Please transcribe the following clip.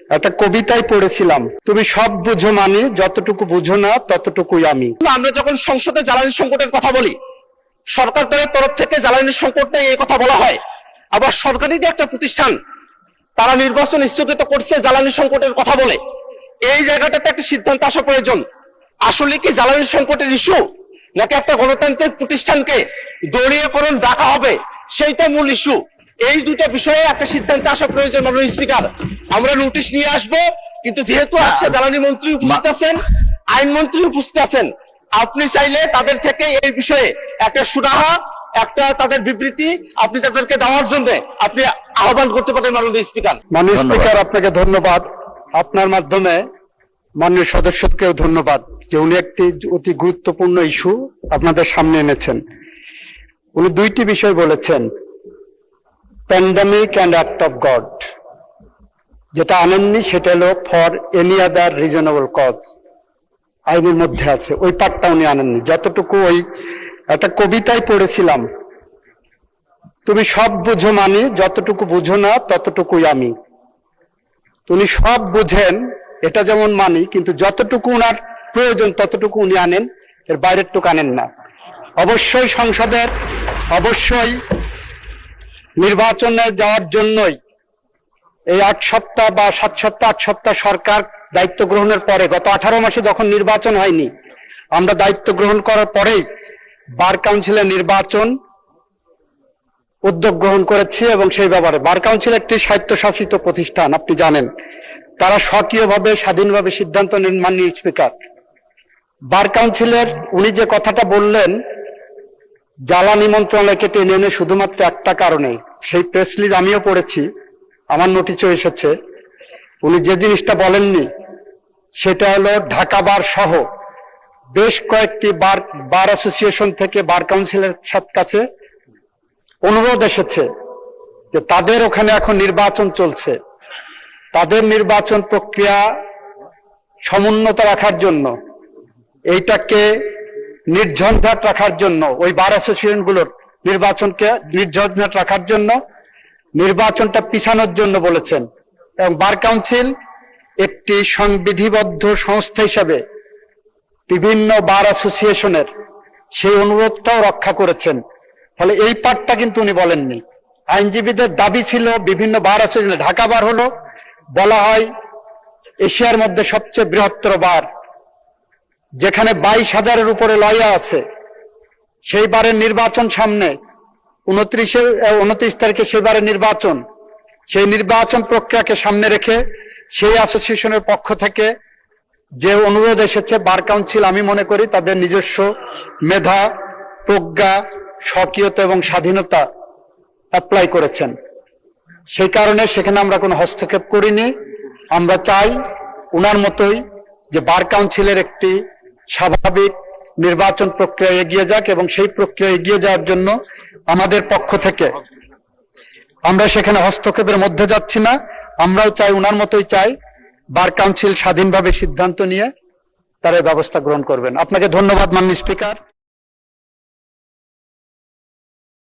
একটা কবিতায় পড়েছিলাম, তুমি সব বুঝো মানি, যতটুকু বুঝো না ততটুকুই আমি। আমরা যখন সংসদে জ্বালানি সংকটের কথা বলি, সরকার তরফ থেকে জ্বালানি সংকট নিয়ে এই কথা বলা হয়, আবার সরকারি যে একটা প্রতিষ্ঠান তারা নির্বাচন স্থগিত করছে জ্বালানি সংকটের কথা বলে। এই জায়গাটাতে একটা সিদ্ধান্ত আসা প্রয়োজন। আসলে কি জ্বালানি সংকটের ইস্যু, নাকি একটা গণতান্ত্রিক প্রতিষ্ঠানকে দলীয়করণ ডাকা হবে সেইটা মূল ইস্যু? এই দুটা বিষয়ে একটা সিদ্ধান্ত আসা প্রয়োজন। মাননীয় স্পিকার, আমরা নোটিশ নিয়ে আসবো, কিন্তু যেহেতু আজকে জ্বালানি মন্ত্রী উপস্থিত আছেন, আইনমন্ত্রী উপস্থিত আছেন, আপনি চাইলে তাদের থেকে এই বিষয়ে একটা সুরাহা, একটা তাদের বিবৃতি আপনি তাদেরকে দেওয়ার জন্য আপনি আহ্বান করতে পারেন মাননীয় স্পিকার। মাননীয় স্পিকার, আপনাকে ধন্যবাদ। আপনার মাধ্যমে মাননীয় সদস্যকেও ধন্যবাদ যে উনি একটি অতি গুরুত্বপূর্ণ ইস্যু আপনাদের সামনে এনেছেন। উনি দুইটি বিষয় বলেছেন, pandemic and act of God. যেটা আনেননি সেটা হলো for any other reasonable cause, আইনের মধ্যে আছে, ওই পার্টটা উনি আনেননি। যতটুকু ওই একটা কবিতায় পড়েছিলাম, তুমি সব বুঝো মানি, যতটুকু বুঝো না ততটুকুই আমি। উনি সব বুঝেন এটা যেমন মানি, কিন্তু যতটুকু উনার প্রয়োজন ততটুকু উনি আনেন, এর বাইরের টুকু আনেন না। অবশ্যই সংসদের, অবশ্যই নির্বাচনে যাওয়ার জন্যই এই 8 সপ্তাহ বা 7 সপ্তাহ 8 সপ্তাহ সরকার দায়িত্ব গ্রহণের পরে, গত 18 মাসে যখন নির্বাচন হয়নি, আমরা দায়িত্ব গ্রহণ করার পরেই বার কাউন্সিলের নির্বাচন উদ্যোগ গ্রহণ করেছি। এবং সেই ব্যাপারে বার কাউন্সিল একটি স্বায়ত্তশাসিত প্রতিষ্ঠান, আপনি জানেন, তারা স্বকীয়ভাবে স্বাধীনভাবে সিদ্ধান্ত নেন। মাননীয় স্পিকার, বার কাউন্সিলের উনি যে কথাটা বললেন জ্বালানি মন্ত্রণালয়কে টেনে এনে শুধুমাত্র একটা কারণে, সেই প্রেস রিলিজ আমিও পড়েছি, আমার নোটিশও এসেছে। উনি যে জিনিসটা বলেননি সেটা হলো ঢাকা বার সহ বেশ কয়েকটি বার অ্যাসোসিয়েশন থেকে বার কাউন্সিলের কাছে অনুরোধ এসেছে যে তাদের ওখানে এখন নির্বাচন চলছে, তাদের নির্বাচন প্রক্রিয়া সমুন্নত রাখার জন্য, এইটাকে নির্ঝঞ্ঝাট রাখার জন্য, ওই বার অ্যাসোসিয়েশনগুলোর নির্বাচনকে নির্ঝঞ্ঝাট রাখার জন্য নির্বাচনটা পিছানোর জন্য বলেছেন। এবং বার কাউন্সিল একটি সংবিধিবদ্ধ সংস্থা হিসাবে বিভিন্ন বার অ্যাসোসিয়েশনের সেই অনুরোধটাও রক্ষা করেছেন। ফলে এই পার্টটা কিন্তু উনি বলেননি। আইনজীবীদের দাবি ছিল বিভিন্ন বার অ্যাসোসিয়েশন, ঢাকা বার হলো বলা হয় এশিয়ার মধ্যে সবচেয়ে বৃহত্তর বার, যেখানে 22,000-এর উপরে লয়া আছে। সেই বারের নির্বাচন সামনে, 29 তারিখে সেই বারের নির্বাচন, সেই নির্বাচন প্রক্রিয়াকে সামনে রেখে সেই অ্যাসোসিয়েশনের পক্ষ থেকে যে অনুরোধ এসেছে, বার কাউন্সিল আমি মনে করি তাদের নিজস্ব মেধা, প্রজ্ঞা, স্বকীয়তা এবং স্বাধীনতা অ্যাপ্লাই করেছেন। সেই কারণে সেখানে আমরা কোনো হস্তক্ষেপ করিনি। আমরা চাই উনার মতোই যে বার কাউন্সিলের একটি স্বাভাবিক নির্বাচন প্রক্রিয়া এগিয়ে যাক, এবং সেই প্রক্রিয়া এগিয়ে যাওয়ার জন্য আমাদের পক্ষ থেকে আমরা সেখানে হস্তক্ষেপের মধ্যে যাচ্ছি না। আমরাও চাই, উনার মতোই চাই, বার কাউন্সিল স্বাধীনভাবে সিদ্ধান্ত নিয়ে তারা ব্যবস্থা গ্রহণ করবেন। আপনাকে ধন্যবাদ মাননীয় স্পিকার।